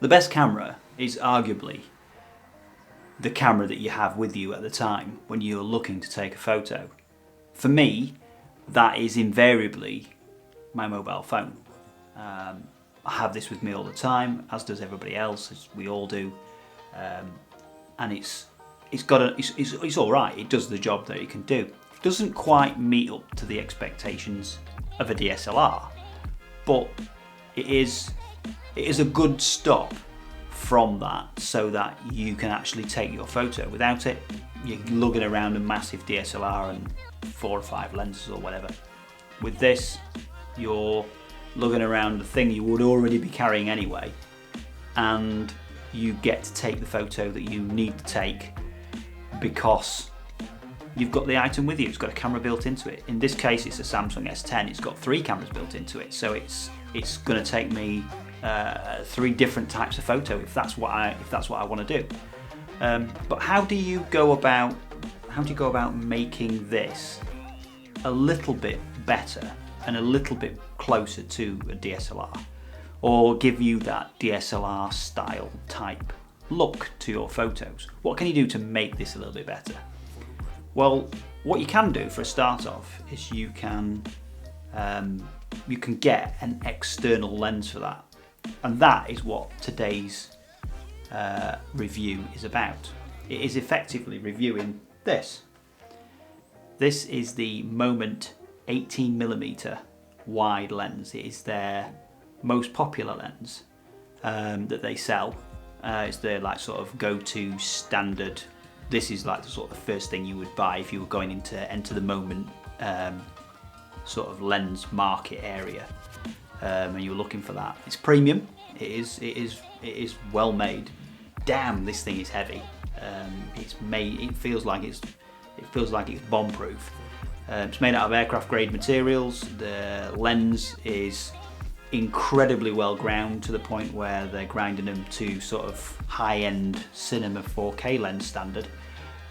The best camera is arguably the camera that you have with you at the time when you're looking to take a photo. For me, that is invariably my mobile phone. I have this with me all the time, as does everybody else, as we all do, and it's all right. It does the job that it can do. It doesn't quite meet up to the expectations of a DSLR, but it is a good stop from that, so that you can actually take your photo. Without it, you're lugging around a massive DSLR and 4 or 5 lenses or whatever. With this, you're lugging around the thing you would already be carrying anyway, and you get to take the photo that you need to take because you've got the item with you. It's got a camera built into it. In this case, it's a Samsung S10. It's got 3 cameras built into it, so it's going to take me 3 different types of photo if that's what I want to do. But how do you go about making this a little bit better and a little bit closer to a DSLR, or give you that DSLR style type look to your photos? What can you do to make this a little bit better? Well, what you can do for a start off is you can get an external lens for that, and that is what today's review is about. It is effectively reviewing this. This is the Moment 18mm wide lens. It is their most popular lens that they sell. It's their like sort of go-to standard. This is like the sort of the first thing you would buy if you were going to enter the Moment sort of lens market area, and you were looking for that. It's premium. It is well made. Damn, this thing is heavy. It's made. It feels like it's bomb proof. It's made out of aircraft grade materials. The lens is incredibly well ground, to the point where they're grinding them to sort of high-end cinema 4K lens standard.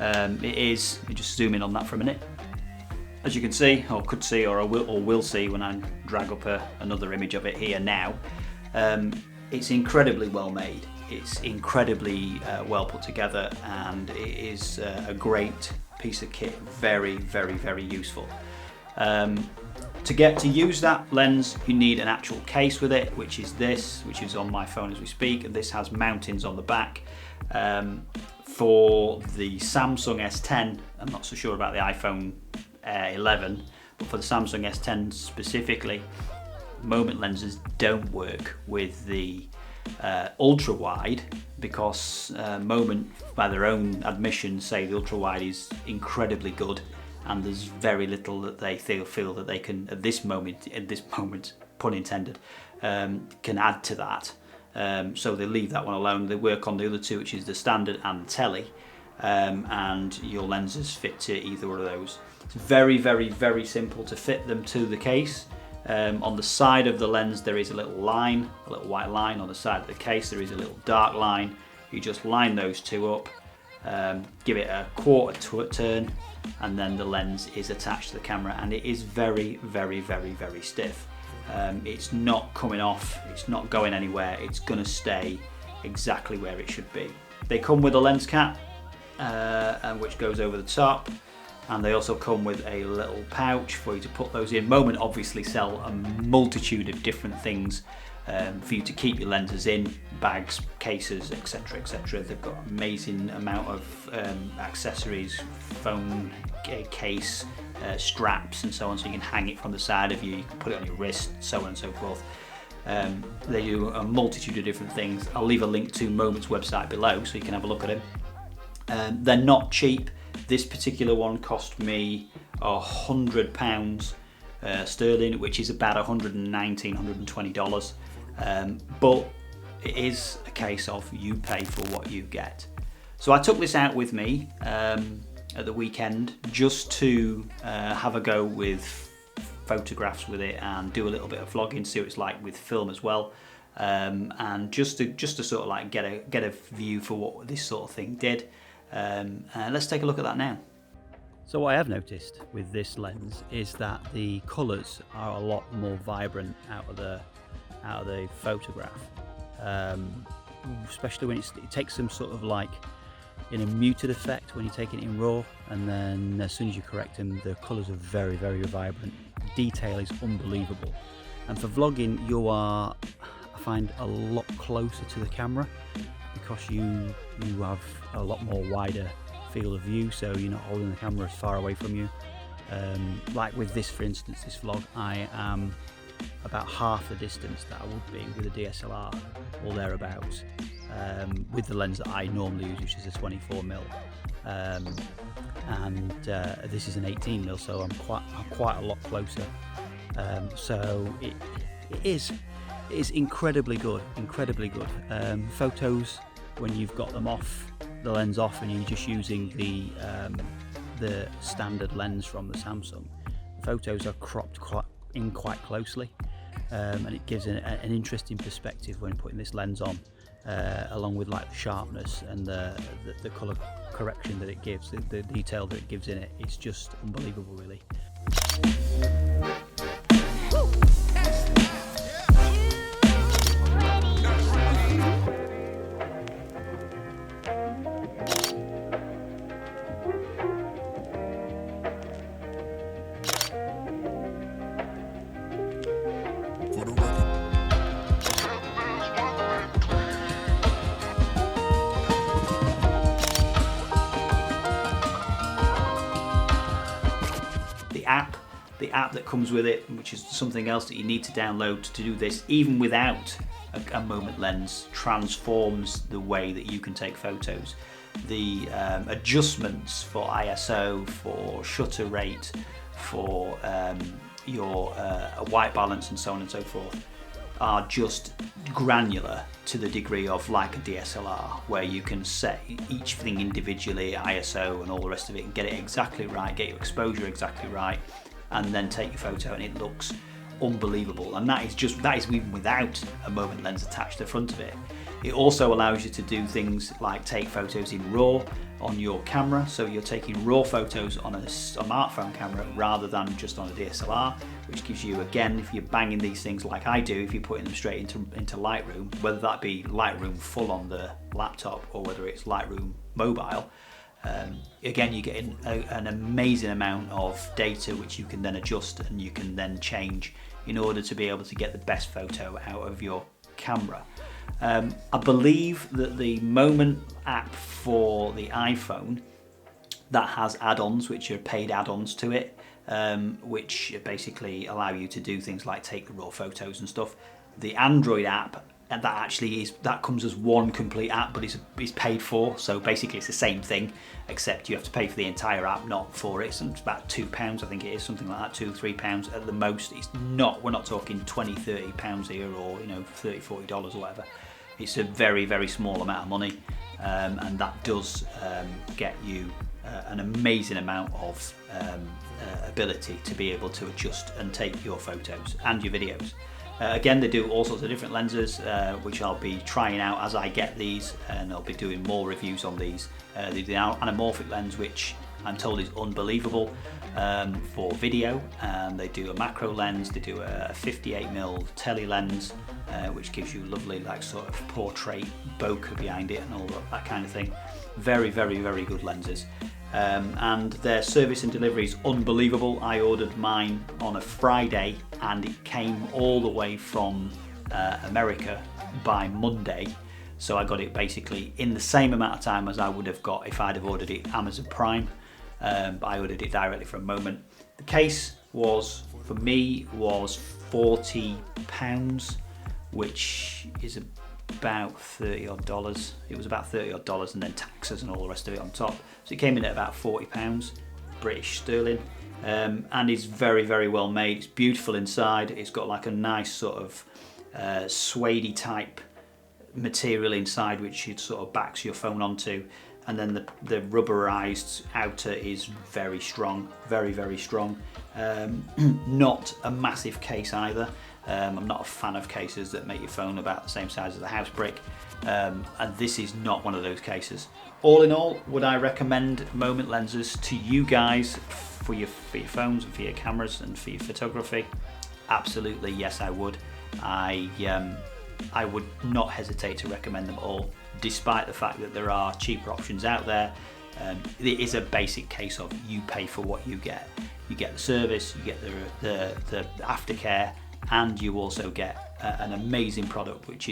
It is. Let me just zoom in on that for a minute. As you can see, or could see, or will see when I drag up another image of it here now, it's incredibly well made. It's incredibly well put together, and it is a great piece of kit. Very, very, very useful. To use that lens, you need an actual case with it, which is this, which is on my phone as we speak, and this has mountings on the back. For the Samsung S10, I'm not so sure about the iPhone 11, but for the Samsung S10 specifically, Moment lenses don't work with the ultra wide, because Moment, by their own admission, say the ultra wide is incredibly good, and there's very little that they feel that they can at this moment, pun intended, can add to that. So they leave that one alone. They work on the other two, which is the standard and the telly, and your lenses fit to either one of those. It's very, very, very simple to fit them to the case. On the side of the lens there is a little line, a little white line. On the side of the case there is a little dark line. You just line those two up, give it a quarter turn, and then the lens is attached to the camera, and it is very, very, very, very stiff. It's not coming off, it's not going anywhere, it's going to stay exactly where it should be. They come with a lens cap, which goes over the top, and they also come with a little pouch for you to put those in. Moment obviously sell a multitude of different things for you to keep your lenses in, bags, cases, etc, etc. They've got an amazing amount of accessories, phone case, straps and so on, so you can hang it from the side of you can put it on your wrist, so on and so forth. They do a multitude of different things. I'll leave a link to Moment's website below so you can have a look at them. They're not cheap. This particular one cost me £100 sterling, which is about $119, $120. But it is a case of you pay for what you get. So I took this out with me at the weekend just to have a go with photographs with it and do a little bit of vlogging, see what it's like with film as well, and just to sort of like get a view for what this sort of thing did. Let's take a look at that now. So what I have noticed with this lens is that the colours are a lot more vibrant out of the photograph. especially when it takes some sort of like in a muted effect when you're taking it in RAW, and then as soon as you correct them, the colours are very, very vibrant. Detail is unbelievable, and for vlogging you are, I find, a lot closer to the camera because you have a lot more wider field of view, so you're not holding the camera as far away from you. Like with this, for instance, this vlog, I am about half the distance that I would be with a DSLR or thereabouts, with the lens that I normally use, which is a 24mm, and this is an 18mm, so I'm quite a lot closer. So it is incredibly good, incredibly good. Photos when you've got them off, the lens off, and you're just using the standard lens from the Samsung, photos are cropped quite closely, and it gives an interesting perspective when putting this lens on, along with like the sharpness and the color correction that it gives, the detail that it gives in it. It's just unbelievable, really. The app that comes with it, which is something else that you need to download to do this, even without a moment lens, transforms the way that you can take photos. The adjustments for ISO, for shutter rate, for your white balance and so on and so forth are just granular to the degree of like a DSLR, where you can set each thing individually, ISO and all the rest of it, and get it exactly right, get your exposure exactly right, and then take your photo, and it looks unbelievable. And that is even without a moment lens attached to the front of it. It also allows you to do things like take photos in RAW on your camera, so you're taking RAW photos on a smartphone camera rather than just on a DSLR, which gives you, again, if you're banging these things like I do, if you're putting them straight into Lightroom, whether that be Lightroom full on the laptop or whether it's Lightroom mobile, again, you get an amazing amount of data which you can then adjust and you can then change in order to be able to get the best photo out of your camera. I believe that the Moment app for the iPhone, that has add-ons which are paid add-ons to it, which basically allow you to do things like take the raw photos and stuff. The Android app, and that comes as one complete app, but it's paid for, so basically it's the same thing, except you have to pay for the entire app, not for it. So it's about £2, I think it is, something like that, £2-3 at the most. We're not talking £20-30 here, or $30-40 or whatever. It's a very, very small amount of money, and that does get you an amazing amount of ability to be able to adjust and take your photos and your videos. Again, they do all sorts of different lenses, which I'll be trying out as I get these, and I'll be doing more reviews on these. They do the anamorphic lens, which I'm told is unbelievable for video, and they do a macro lens, they do a 58mm tele lens, which gives you lovely like sort of portrait bokeh behind it and all that kind of thing. Very, very, very good lenses. And their service and delivery is unbelievable. I ordered mine on a Friday and it came all the way from America by Monday, so I got it basically in the same amount of time as I would have got if I'd have ordered it Amazon Prime, but I ordered it directly from Moment. The case was, for me, was £40, which is about $30 odd. It was about $30 odd, and then taxes and all the rest of it on top. So it came in at about £40, British sterling, and it's very, very well made. It's beautiful inside. It's got like a nice sort of suede type material inside, which it sort of backs your phone onto, and then the rubberized outer is very strong, very, very strong. Not a massive case either. I'm not a fan of cases that make your phone about the same size as a house brick, and this is not one of those cases. All in all, would I recommend Moment lenses to you guys for your phones and for your cameras and for your photography? Absolutely, yes, I would. I would not hesitate to recommend them all, despite the fact that there are cheaper options out there. It is a basic case of you pay for what you get. You get the service, you get the aftercare, and you also get an amazing product, which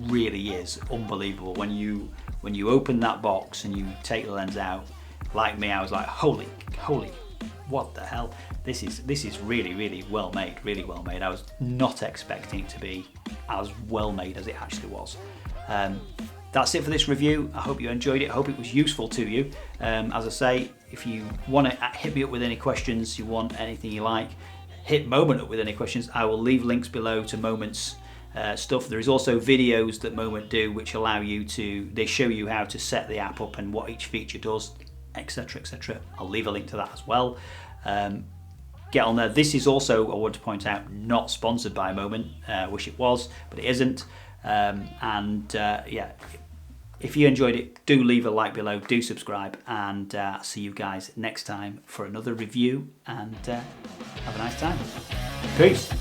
really is unbelievable. When you open that box and you take the lens out, like me, I was like, holy, what the hell? This is really well made, really well made. I was not expecting it to be as well made as it actually was. That's it for this review. I hope you enjoyed it. I hope it was useful to you. As I say, if you want to hit me up with any questions, you want anything you like, hit Moment up with any questions. I will leave links below to Moment's stuff. There is also videos that Moment do, which allow you they show you how to set the app up and what each feature does, etc, etc. I'll leave a link to that as well. Get on there. This is also, I want to point out, not sponsored by Moment. I wish it was, but it isn't. Yeah, if you enjoyed it, do leave a like below, do subscribe, and I'll see you guys next time for another review, and have a nice time. Peace.